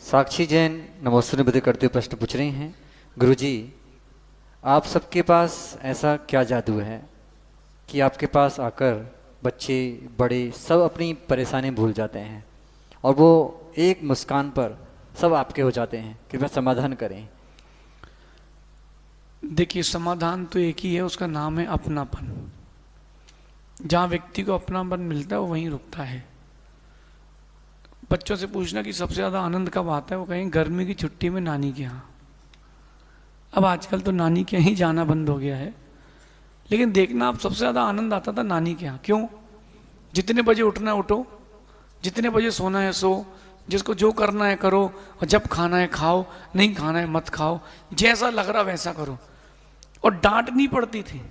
साक्षी जैन नमोस्तुते निवेदन करते हुए प्रश्न पूछ रही हैं, गुरुजी आप सबके पास ऐसा क्या जादू है कि आपके पास आकर बच्चे बड़े सब अपनी परेशानी भूल जाते हैं और वो एक मुस्कान पर सब आपके हो जाते हैं, कृपया समाधान करें। देखिए, समाधान तो एक ही है, उसका नाम है अपनापन। जहाँ व्यक्ति को अपनापन मिलता है वो वहीं रुकता है। बच्चों से पूछना कि सबसे ज़्यादा आनंद कब आता है, वो कहेंगे गर्मी की छुट्टी में नानी के यहाँ। अब आजकल तो नानी के यहाँ ही जाना बंद हो गया है, लेकिन देखना आप सबसे ज़्यादा आनंद आता था नानी के यहाँ। क्यों? जितने बजे उठना है उठो, जितने बजे सोना है सो, जिसको जो करना है करो, और जब खाना है खाओ, नहीं खाना है मत खाओ, जैसा लग रहा वैसा करो। और डांट नहीं पड़ती थी,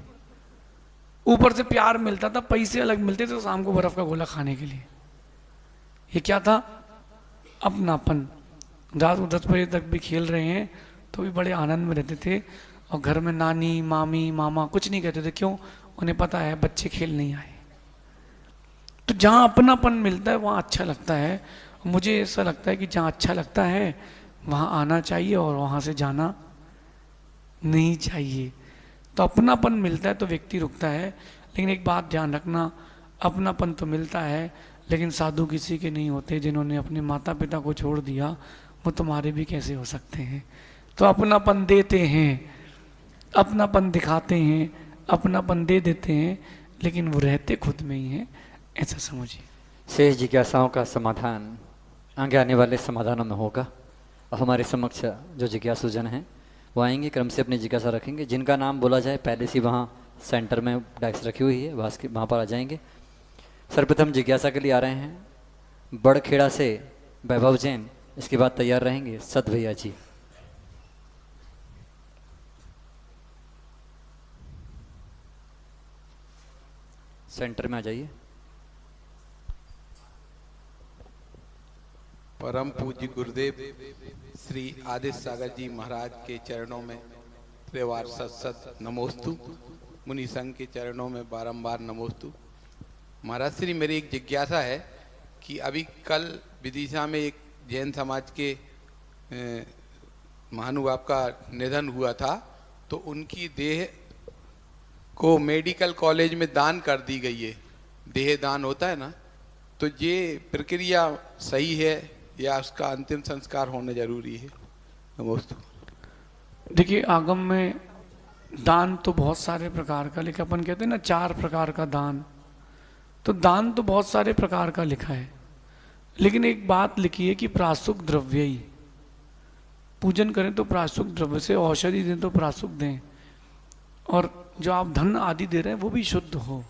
ऊपर से प्यार मिलता था, पैसे अलग मिलते थे शाम को बर्फ का गोला खाने के लिए। ये क्या था? अपनापन। रात को 10 बजे तक भी खेल रहे हैं तो भी बड़े आनंद में रहते थे, और घर में नानी मामी मामा कुछ नहीं कहते थे। क्यों? उन्हें पता है बच्चे खेल नहीं आए। तो जहाँ अपनापन मिलता है वहाँ अच्छा लगता है। मुझे ऐसा लगता है कि जहाँ अच्छा लगता है वहाँ आना चाहिए और वहाँ से जाना नहीं चाहिए। तो अपनापन मिलता है तो व्यक्ति रुकता है। लेकिन एक बात ध्यान रखना, अपनापन तो मिलता है लेकिन साधु किसी के नहीं होते। जिन्होंने अपने माता पिता को छोड़ दिया वो तुम्हारे भी कैसे हो सकते हैं? तो अपनापन देते हैं, अपनापन दिखाते हैं, अपनापन दे देते हैं, लेकिन वो रहते खुद में ही हैं, ऐसा समझिए। शेष जिज्ञासाओं का समाधान आगे आने वाले समाधानों में होगा। अब हमारे समक्ष जो जिज्ञासुजन हैं वो आएंगे, क्रम से अपनी जिज्ञासा रखेंगे। जिनका नाम बोला जाए पहले से वहाँ सेंटर में डेस्क रखी हुई है, वहाँ पर आ जाएंगे। सर्वप्रथम जिज्ञासा के लिए आ रहे हैं बड़खेड़ा से वैभव जैन, इसके बाद तैयार रहेंगे सत भैया जी। सेंटर में आ जाइए। परम पूज्य गुरुदेव श्री आदित्य सागर जी महाराज के चरणों में त्रिवार सत नमोस्तु, मुनि संघ के चरणों में बारंबार नमोस्तु। महाराज श्री, मेरी एक जिज्ञासा है कि अभी कल विदिशा में एक जैन समाज के महानुभाव का निधन हुआ था, तो उनकी देह को मेडिकल कॉलेज में दान कर दी गई है। देह दान होता है ना, तो ये प्रक्रिया सही है या उसका अंतिम संस्कार होना जरूरी है? नमस्ते। देखिए, आगम में दान तो बहुत सारे प्रकार का, लेकिन अपन कहते हैं ना 4 प्रकार का दान। तो दान तो बहुत सारे प्रकार का लिखा है, लेकिन एक बात लिखी है कि प्रासुक द्रव्य ही पूजन करें तो प्रासुक द्रव्य से, औषधि दें तो प्रासुक दें, और जो आप धन आदि दे रहे हैं वो भी शुद्ध हो।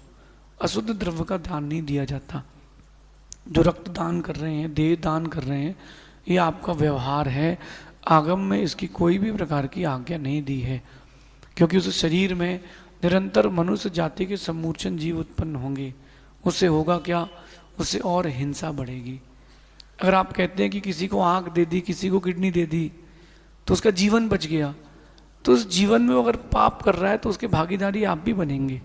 अशुद्ध द्रव्य का दान नहीं दिया जाता। जो रक्त दान कर रहे हैं, देह दान कर रहे हैं, ये आपका व्यवहार है। आगम में इसकी कोई भी प्रकार की आज्ञा नहीं दी है, क्योंकि उस शरीर में निरंतर मनुष्य जाति के सम्मूर्छन जीव उत्पन्न होंगे। उससे होगा क्या? उससे और हिंसा बढ़ेगी। अगर आप कहते हैं कि किसी को आँख दे दी, किसी को किडनी दे दी, तो उसका जीवन बच गया, तो उस जीवन में अगर पाप कर रहा है तो उसके भागीदारी आप भी बनेंगे।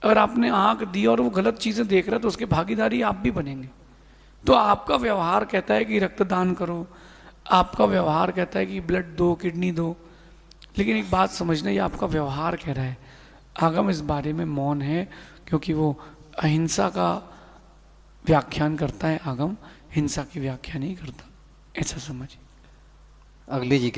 अगर आपने आँख दी और वो गलत चीज़ें देख रहा है तो उसके भागीदारी आप भी बनेंगे। तो आपका व्यवहार कहता है कि रक्तदान करो, आपका व्यवहार कहता है कि ब्लड दो, किडनी दो, लेकिन एक बात समझना, ये आपका व्यवहार कह रहा है। आगम इस बारे में मौन है, क्योंकि वो अहिंसा का व्याख्यान करता है। आगम हिंसा की व्याख्या नहीं करता, ऐसा समझिए। अगली जी